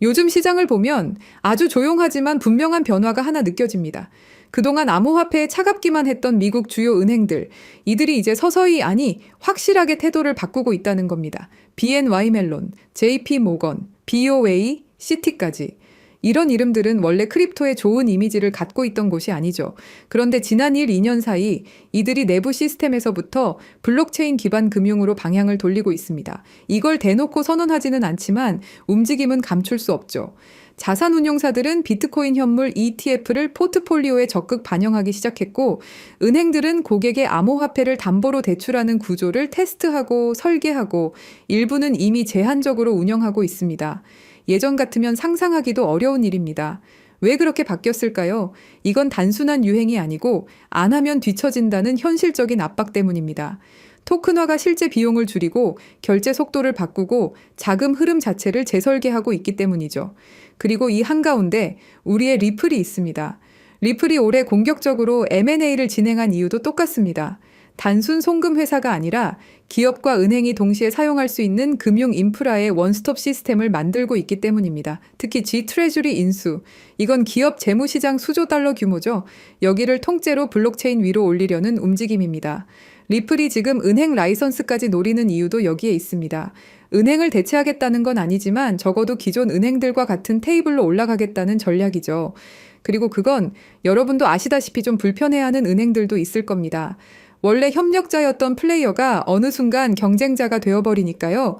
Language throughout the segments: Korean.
요즘 시장을 보면 아주 조용하지만 분명한 변화가 하나 느껴집니다. 그동안 암호화폐에 차갑기만 했던 미국 주요 은행들, 이들이 이제 서서히 아니 확실하게 태도를 바꾸고 있다는 겁니다. BNY 멜론, JP 모건, BOA, 시티까지. 이런 이름들은 원래 크립토에 좋은 이미지를 갖고 있던 곳이 아니죠. 그런데 지난 1, 2년 사이 이들이 내부 시스템에서부터 블록체인 기반 금융으로 방향을 돌리고 있습니다. 이걸 대놓고 선언하지는 않지만 움직임은 감출 수 없죠. 자산운용사들은 비트코인 현물 ETF를 포트폴리오에 적극 반영하기 시작했고, 은행들은 고객의 암호화폐를 담보로 대출하는 구조를 테스트하고 설계하고, 일부는 이미 제한적으로 운영하고 있습니다. 예전 같으면 상상하기도 어려운 일입니다. 왜 그렇게 바뀌었을까요? 이건 단순한 유행이 아니고 안 하면 뒤처진다는 현실적인 압박 때문입니다. 토큰화가 실제 비용을 줄이고 결제 속도를 바꾸고 자금 흐름 자체를 재설계하고 있기 때문이죠. 그리고 이 한가운데 우리의 리플이 있습니다. 리플이 올해 공격적으로 M&A를 진행한 이유도 똑같습니다. 단순 송금 회사가 아니라 기업과 은행이 동시에 사용할 수 있는 금융 인프라의 원스톱 시스템을 만들고 있기 때문입니다. 특히 G-트레저리 인수, 이건 기업 재무시장 수조 달러 규모죠. 여기를 통째로 블록체인 위로 올리려는 움직임입니다. 리플이 지금 은행 라이선스까지 노리는 이유도 여기에 있습니다. 은행을 대체하겠다는 건 아니지만 적어도 기존 은행들과 같은 테이블로 올라가겠다는 전략이죠. 그리고 그건 여러분도 아시다시피 좀 불편해하는 은행들도 있을 겁니다. 원래 협력자였던 플레이어가 어느 순간 경쟁자가 되어버리니까요.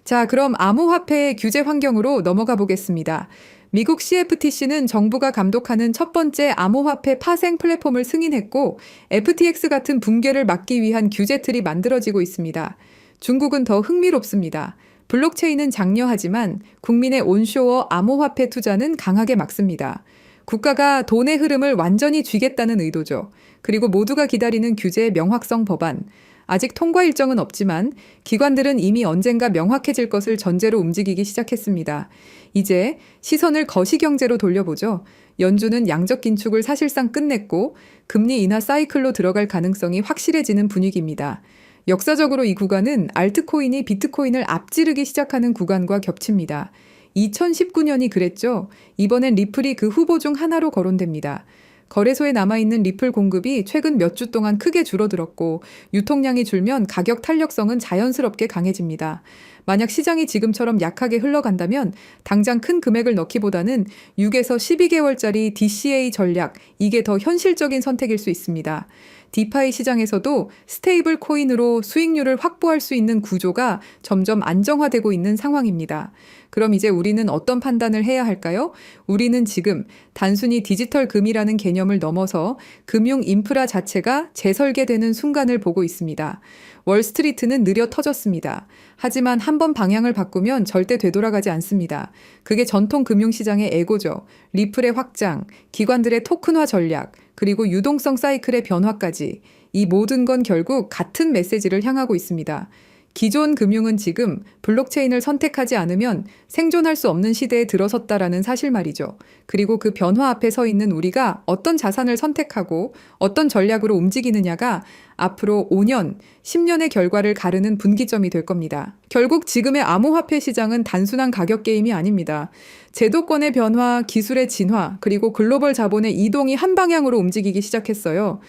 자, 그럼 암호화폐의 규제 환경으로 넘어가 보겠습니다. 미국 CFTC는 정부가 감독하는 첫 번째 암호화폐 파생 플랫폼을 승인했고, FTX 같은 붕괴를 막기 위한 규제틀이 만들어지고 있습니다. 중국은 더 흥미롭습니다. 블록체인은 장려하지만 국민의 온쇼어 암호화폐 투자는 강하게 막습니다. 국가가 돈의 흐름을 완전히 쥐겠다는 의도죠. 그리고 모두가 기다리는 규제의 명확성 법안. 아직 통과 일정은 없지만 기관들은 이미 언젠가 명확해질 것을 전제로 움직이기 시작했습니다. 이제 시선을 거시경제로 돌려보죠. 연준은 양적 긴축을 사실상 끝냈고 금리 인하 사이클로 들어갈 가능성이 확실해지는 분위기입니다. 역사적으로 이 구간은 알트코인이 비트코인을 앞지르기 시작하는 구간과 겹칩니다. 2019년이 그랬죠. 이번엔 리플이 그 후보 중 하나로 거론됩니다. 거래소에 남아있는 리플 공급이 최근 몇 주 동안 크게 줄어들었고 유통량이 줄면 가격 탄력성은 자연스럽게 강해집니다. 만약 시장이 지금처럼 약하게 흘러간다면 당장 큰 금액을 넣기보다는 6에서 12개월짜리 DCA 전략, 이게 더 현실적인 선택일 수 있습니다. 디파이 시장에서도 스테이블 코인으로 수익률을 확보할 수 있는 구조가 점점 안정화되고 있는 상황입니다. 그럼 이제 우리는 어떤 판단을 해야 할까요? 우리는 지금 단순히 디지털 금이라는 개념을 넘어서 금융 인프라 자체가 재설계되는 순간을 보고 있습니다. 월스트리트는 느려 터졌습니다. 하지만 한번 방향을 바꾸면 절대 되돌아가지 않습니다. 그게 전통 금융시장의 에고죠. 리플의 확장, 기관들의 토큰화 전략, 그리고 유동성 사이클의 변화까지. 이 모든 건 결국 같은 메시지를 향하고 있습니다. 기존 금융은 지금 블록체인을 선택하지 않으면 생존할 수 없는 시대에 들어섰다라는 사실 말이죠. 그리고 그 변화 앞에 서 있는 우리가 어떤 자산을 선택하고 어떤 전략으로 움직이느냐가 앞으로 5년, 10년의 결과를 가르는 분기점이 될 겁니다. 결국 지금의 암호화폐 시장은 단순한 가격 게임이 아닙니다. 제도권의 변화, 기술의 진화, 그리고 글로벌 자본의 이동이 한 방향으로 움직이기 시작했어요.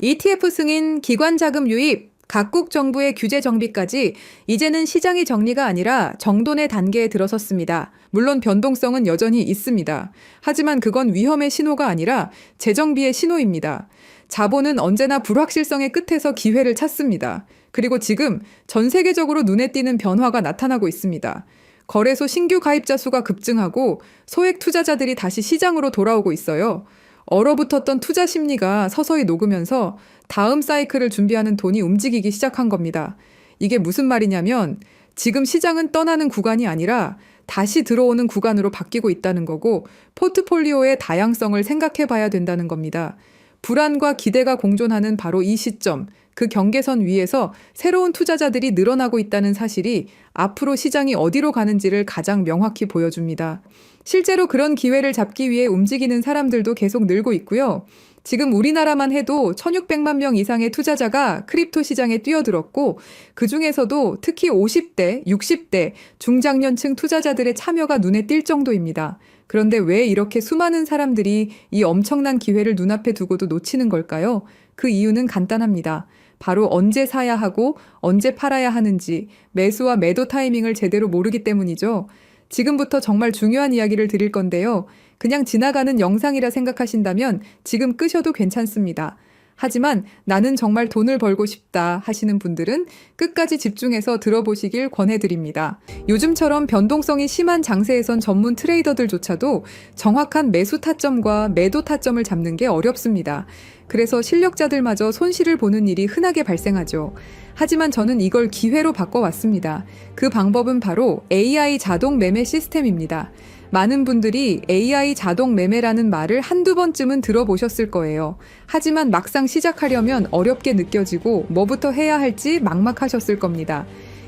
ETF 승인, 기관 자금 유입, 각국 정부의 규제 정비까지 이제는 시장이 정리가 아니라 정돈의 단계에 들어섰습니다. 물론 변동성은 여전히 있습니다. 하지만 그건 위험의 신호가 아니라 재정비의 신호입니다. 자본은 언제나 불확실성의 끝에서 기회를 찾습니다. 그리고 지금 전 세계적으로 눈에 띄는 변화가 나타나고 있습니다. 거래소 신규 가입자 수가 급증하고 소액 투자자들이 다시 시장으로 돌아오고 있어요. 얼어붙었던 투자 심리가 서서히 녹으면서 다음 사이클을 준비하는 돈이 움직이기 시작한 겁니다. 이게 무슨 말이냐면 지금 시장은 떠나는 구간이 아니라 다시 들어오는 구간으로 바뀌고 있다는 거고 포트폴리오의 다양성을 생각해 봐야 된다는 겁니다. 불안과 기대가 공존하는 바로 이 시점, 그 경계선 위에서 새로운 투자자들이 늘어나고 있다는 사실이 앞으로 시장이 어디로 가는지를 가장 명확히 보여줍니다. 실제로 그런 기회를 잡기 위해 움직이는 사람들도 계속 늘고 있고요. 지금 우리나라만 해도 1,600만 명 이상의 투자자가 크립토 시장에 뛰어들었고 그 중에서도 특히 50대, 60대 중장년층 투자자들의 참여가 눈에 띌 정도입니다. 그런데 왜 이렇게 수많은 사람들이 이 엄청난 기회를 눈앞에 두고도 놓치는 걸까요? 그 이유는 간단합니다. 바로 언제 사야 하고 언제 팔아야 하는지 매수와 매도 타이밍을 제대로 모르기 때문이죠. 지금부터 정말 중요한 이야기를 드릴 건데요. 그냥 지나가는 영상이라 생각하신다면 지금 끄셔도 괜찮습니다. 하지만 나는 정말 돈을 벌고 싶다 하시는 분들은 끝까지 집중해서 들어보시길 권해드립니다. 요즘처럼 변동성이 심한 장세에선 전문 트레이더들조차도 정확한 매수 타점과 매도 타점을 잡는 게 어렵습니다. 그래서 실력자들마저 손실을 보는 일이 흔하게 발생하죠. 하지만 저는 이걸 기회로 바꿔왔습니다. 그 방법은 바로 AI 자동 매매 시스템입니다. 많은 분들이 AI 자동 매매라는 말을 한두 번쯤은 들어보셨을 거예요. 하지만 막상 시작하려면 어렵게 느껴지고 뭐부터 해야 할지 막막하셨을 겁니다.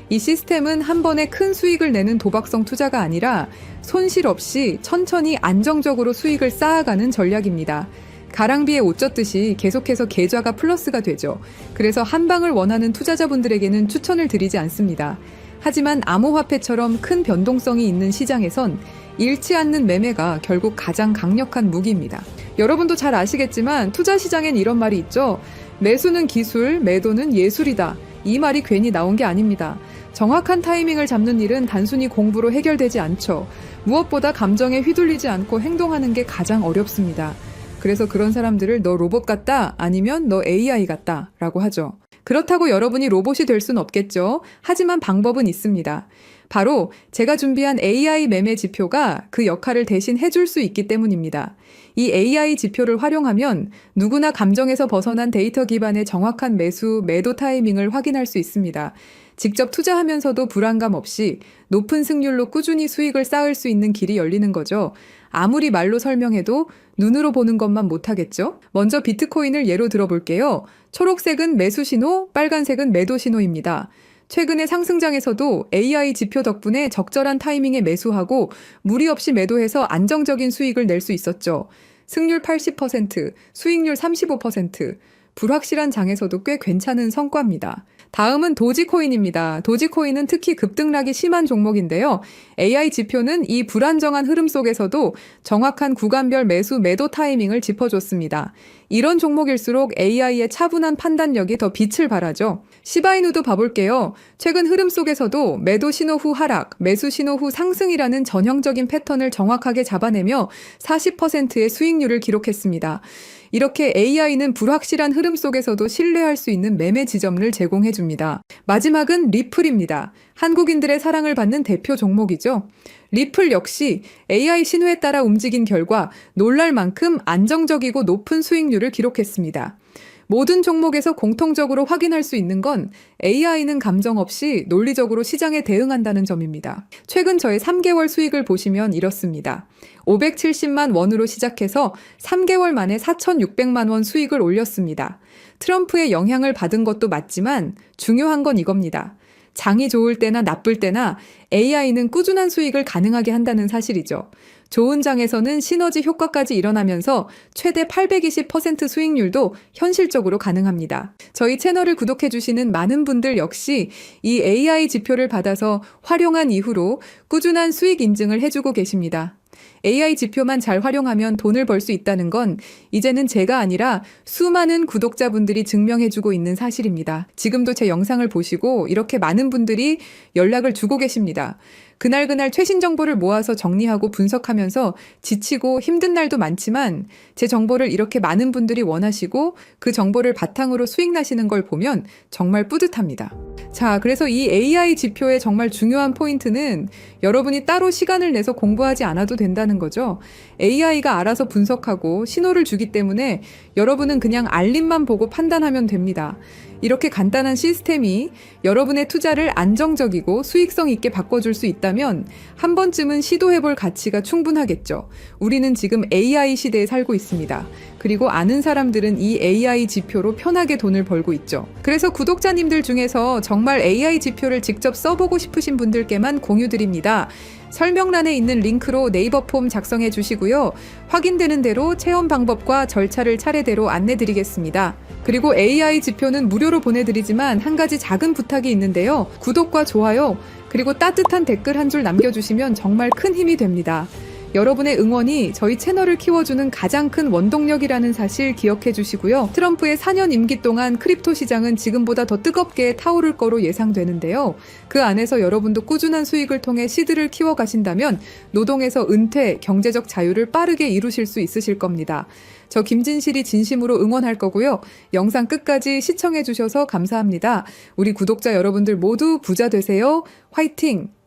이 시스템은 한 번에 큰 수익을 내는 도박성 투자가 아니라 손실 없이 천천히 안정적으로 수익을 쌓아가는 전략입니다. 가랑비에 옷 젖듯이 계속해서 계좌가 플러스가 되죠. 그래서 한 방을 원하는 투자자분들에게는 추천을 드리지 않습니다. 하지만 암호화폐처럼 큰 변동성이 있는 시장에선 잃지 않는 매매가 결국 가장 강력한 무기입니다. 여러분도 잘 아시겠지만 투자 시장엔 이런 말이 있죠. 매수는 기술, 매도는 예술이다. 이 말이 괜히 나온 게 아닙니다. 정확한 타이밍을 잡는 일은 단순히 공부로 해결되지 않죠. 무엇보다 감정에 휘둘리지 않고 행동하는 게 가장 어렵습니다. 그래서 그런 사람들을 너 로봇 같다 아니면 너 AI 같다 라고 하죠. 그렇다고 여러분이 로봇이 될 순 없겠죠. 하지만 방법은 있습니다. 바로 제가 준비한 AI 매매 지표가 그 역할을 대신 해줄 수 있기 때문입니다. 이 AI 지표를 활용하면 누구나 감정에서 벗어난 데이터 기반의 정확한 매수, 매도 타이밍을 확인할 수 있습니다. 직접 투자하면서도 불안감 없이 높은 승률로 꾸준히 수익을 쌓을 수 있는 길이 열리는 거죠. 아무리 말로 설명해도 눈으로 보는 것만 못하겠죠? 먼저 비트코인을 예로 들어볼게요. 초록색은 매수 신호, 빨간색은 매도 신호입니다. 최근의 상승장에서도 AI 지표 덕분에 적절한 타이밍에 매수하고 무리 없이 매도해서 안정적인 수익을 낼 수 있었죠. 승률 80%, 수익률 35%, 불확실한 장에서도 꽤 괜찮은 성과입니다. 다음은 도지코인입니다. 도지코인은 특히 급등락이 심한 종목인데요. AI 지표는 이 불안정한 흐름 속에서도 정확한 구간별 매수, 매도 타이밍을 짚어줬습니다. 이런 종목일수록 AI의 차분한 판단력이 더 빛을 발하죠. 시바이누도 봐볼게요. 최근 흐름 속에서도 매도 신호 후 하락, 매수 신호 후 상승이라는 전형적인 패턴을 정확하게 잡아내며 40%의 수익률을 기록했습니다. 이렇게 AI는 불확실한 흐름 속에서도 신뢰할 수 있는 매매 지점을 제공해줍니다. 마지막은 리플입니다. 한국인들의 사랑을 받는 대표 종목이죠. 리플 역시 AI 신호에 따라 움직인 결과 놀랄 만큼 안정적이고 높은 수익률을 기록했습니다. 모든 종목에서 공통적으로 확인할 수 있는 건 AI는 감정 없이 논리적으로 시장에 대응한다는 점입니다. 최근 저의 3개월 수익을 보시면 이렇습니다. 570만 원으로 시작해서 3개월 만에 4,600만 원 수익을 올렸습니다. 트럼프의 영향을 받은 것도 맞지만 중요한 건 이겁니다. 장이 좋을 때나 나쁠 때나 AI는 꾸준한 수익을 가능하게 한다는 사실이죠. 좋은 장에서는 시너지 효과까지 일어나면서 최대 820% 수익률도 현실적으로 가능합니다. 저희 채널을 구독해주시는 많은 분들 역시 이 AI 지표를 받아서 활용한 이후로 꾸준한 수익 인증을 해주고 계십니다. AI 지표만 잘 활용하면 돈을 벌 수 있다는 건 이제는 제가 아니라 수많은 구독자분들이 증명해주고 있는 사실입니다. 지금도 제 영상을 보시고 이렇게 많은 분들이 연락을 주고 계십니다. 그날 최신 정보를 모아서 정리하고 분석하면서 지치고 힘든 날도 많지만 제 정보를 이렇게 많은 분들이 원하시고 그 정보를 바탕으로 수익 나시는 걸 보면 정말 뿌듯합니다. 자, 그래서 이 AI 지표의 정말 중요한 포인트는 여러분이 따로 시간을 내서 공부하지 않아도 된다는 거죠. AI가 알아서 분석하고 신호를 주기 때문에 여러분은 그냥 알림만 보고 판단하면 됩니다. 이렇게 간단한 시스템이 여러분의 투자를 안정적이고 수익성 있게 바꿔줄 수 있다면 한 번쯤은 시도해볼 가치가 충분하겠죠. 우리는 지금 AI 시대에 살고 있습니다. 그리고 아는 사람들은 이 AI 지표로 편하게 돈을 벌고 있죠. 그래서 구독자님들 중에서 정말 AI 지표를 직접 써보고 싶으신 분들께만 공유드립니다. 설명란에 있는 링크로 네이버 폼 작성해 주시고요. 확인되는 대로 체험 방법과 절차를 차례대로 안내드리겠습니다. 그리고 AI 지표는 무료로 보내드리지만 한 가지 작은 부탁이 있는데요. 구독과 좋아요, 그리고 따뜻한 댓글 한 줄 남겨주시면 정말 큰 힘이 됩니다. 여러분의 응원이 저희 채널을 키워주는 가장 큰 원동력이라는 사실 기억해 주시고요. 트럼프의 4년 임기 동안 크립토 시장은 지금보다 더 뜨겁게 타오를 거로 예상되는데요. 그 안에서 여러분도 꾸준한 수익을 통해 시드를 키워가신다면 노동에서 은퇴, 경제적 자유를 빠르게 이루실 수 있으실 겁니다. 저 김진실이 진심으로 응원할 거고요. 영상 끝까지 시청해 주셔서 감사합니다. 우리 구독자 여러분들 모두 부자 되세요. 화이팅!